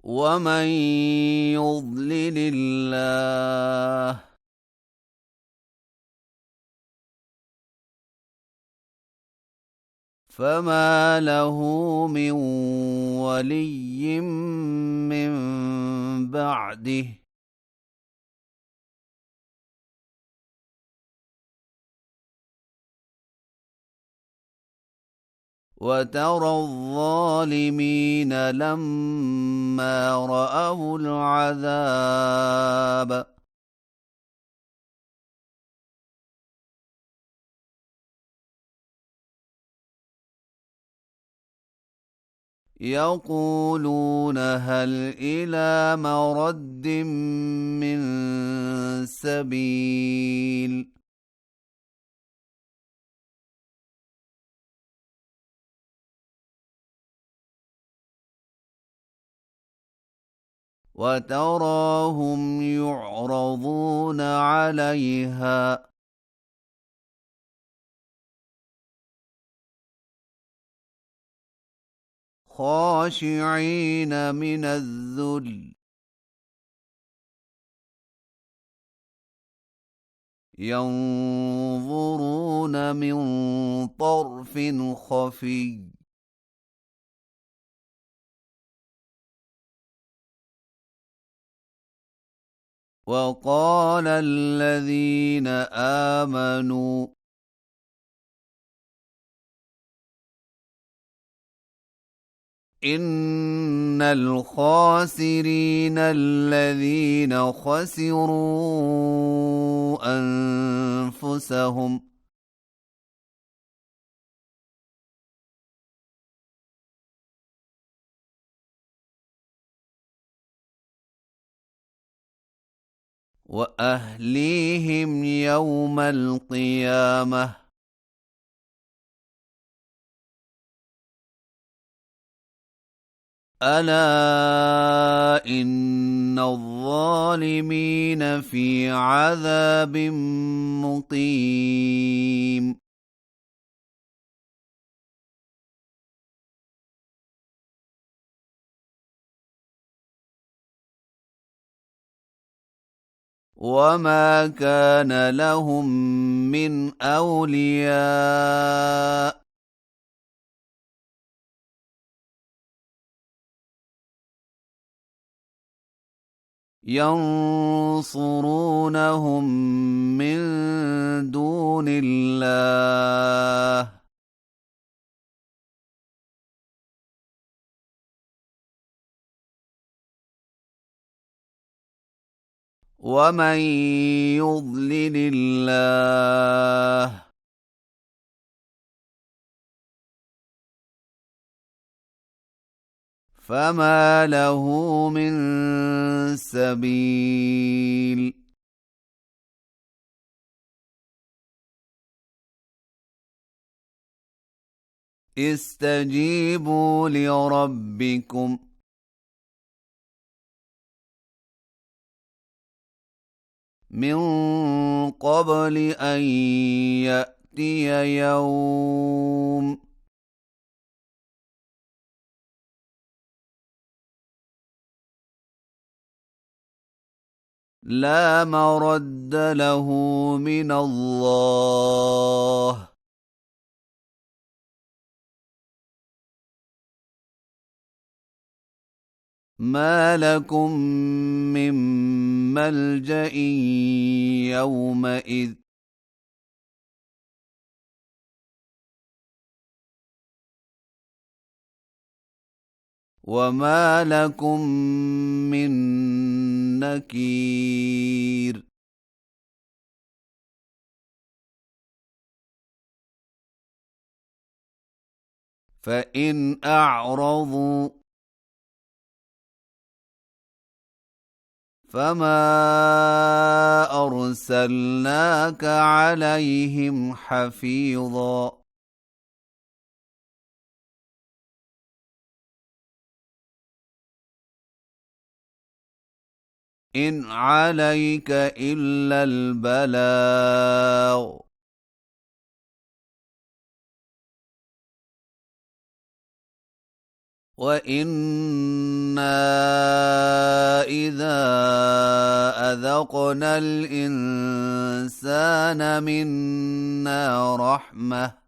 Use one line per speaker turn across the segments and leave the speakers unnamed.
ومن يضلل الله فما له من ولي من بعده وترى الظالمين لما رأوا العذاب يقولون هل إلى مرد من سبيل وتراهم يعرضون عليها خاشعين من الذل ينظرون من طرف خفي وقال الذين آمنوا إن الخاسرين الذين خسروا أنفسهم وأهليهم يوم القيامة ألا إن الظالمين في عذاب مقيم وما كان لهم من أولياء ينصرونهم من دون الله ومن يضلل الله فما له من سبيل استجيبوا لربكم من قبل أن يأتي يوم لا مرد له من الله ما لكم من ملجأ يومئذ وما لكم من نكير فإن أعرضوا فما أرسلناك عليهم حفيظا إن عليك إلا البلاغ وإنا إذا أذقنا الإنسان منا رحمة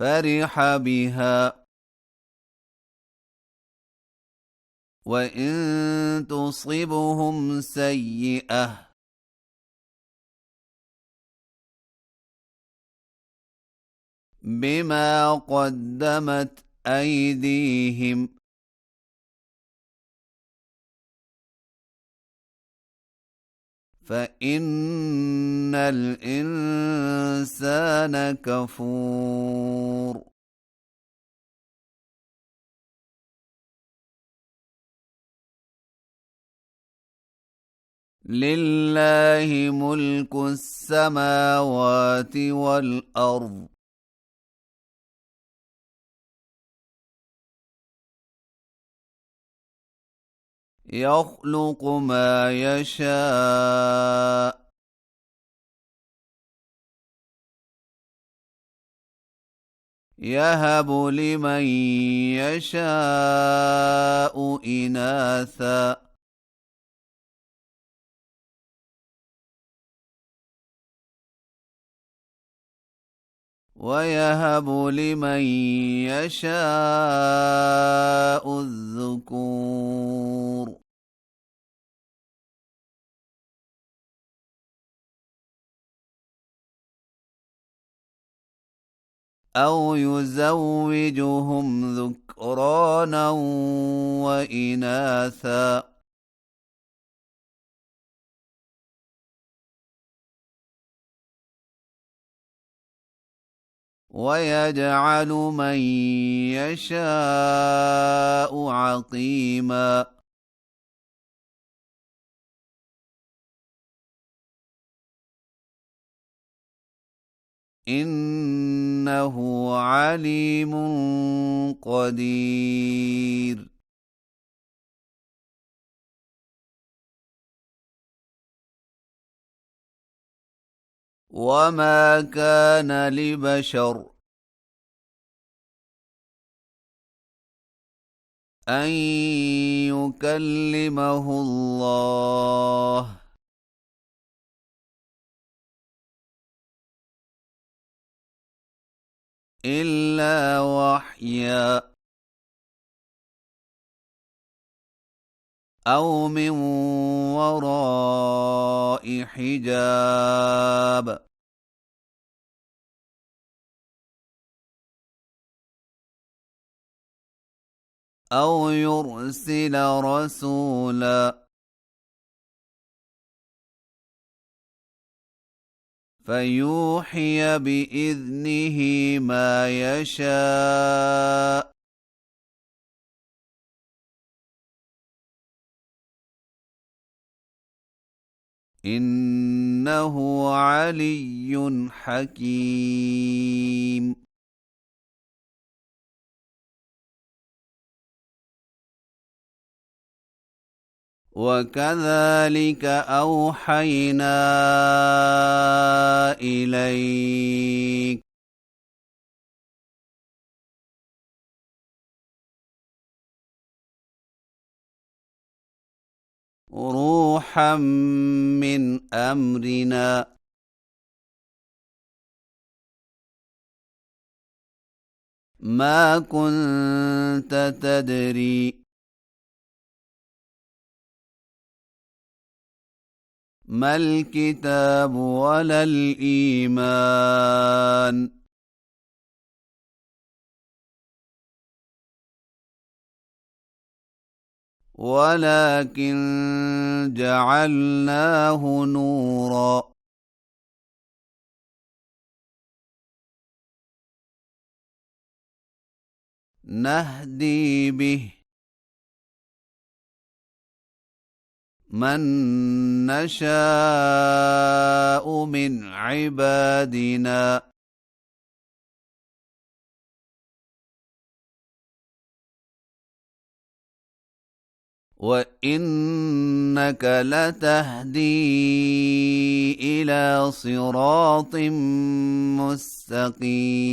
فرح بها وإن تصبهم سيئة بما قدمت أيديهم فإن الإنسان كفور لله ملك السماوات والأرض يخلق ما يشاء يهب لمن يشاء إناثا ويهب لمن يشاء الذكور أو يزوجهم ذكرانا وإناثا ويجعل من يشاء عقيما إنه عليم قدير وما كان لبشر أن يكلمه الله إلا وحيا أو من وراء حجاب أو يرسل رسولا فيوحي بإذنه ما يشاء إنه علي حكيم وكذلك أوحينا إليك روحا من أمرنا ما كنت تدري ما الكتاب ولا الإيمان ولكن جعلناه نورا نهدي به من نشاء من عبادنا وإنك لتهدي إلى صراط مستقيم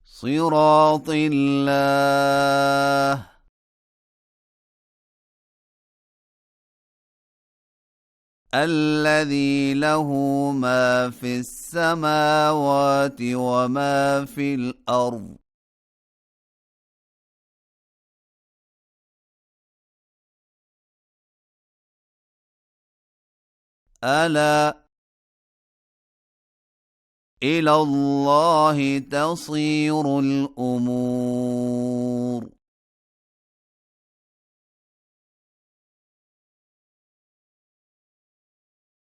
صراط الله الذي له ما في السماوات وما في الأرض ألا إلى الله تصير الأمور